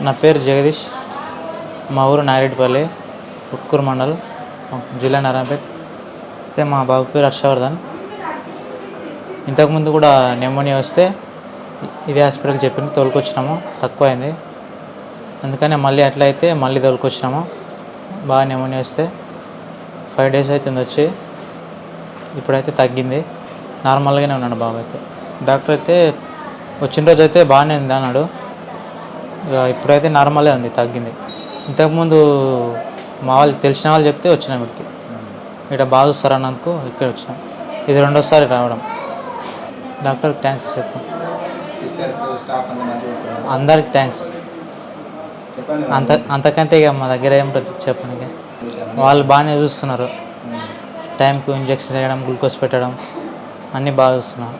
నా పేరు జగదీష్. మా ఊరు నారెడ్డిపల్లి, ఉట్కూరు మండల్, జిల్లా నారాయణపేట్. అయితే మా బాబు పేరు హర్షవర్ధన్. ఇంతకుముందు కూడా నెమోనియా వస్తే ఇదే హాస్పిటల్ చెప్పింది, తోలుకొచ్చినాము, తక్కువైంది. అందుకని మళ్ళీ అట్లయితే మళ్ళీ తోలుకొచ్చినాము. బాగా నెమోనియా వస్తే 5 days అవుతుంది వచ్చి. ఇప్పుడైతే తగ్గింది, నార్మల్గానే ఉన్నాడు బాబు. అయితే డాక్టర్ అయితే వచ్చిన రోజు అయితే బాగానే ఉంది అన్నాడు. ఇక ఇప్పుడైతే నార్మలే ఉంది, తగ్గింది. ఇంతకుముందు మా వాళ్ళు తెలిసిన వాళ్ళు చెప్తే వచ్చినాం ఇక్కడికి. ఇక్కడ బాగా చూస్తారన్నందుకు ఇక్కడ వచ్చినాం. ఇది 2వసారి రావడం. డాక్టర్కి థ్యాంక్స్ చెప్తాం, అందరికి థ్యాంక్స్. అంతకంటే ఇక మా దగ్గర ఏమిటో చెప్పండి. వాళ్ళు బాగానే చూస్తున్నారు, టైంకు ఇంజక్షన్ వేయడం, గ్లూకోజ్ పెట్టడం అన్నీ బాగా చూస్తున్నారు.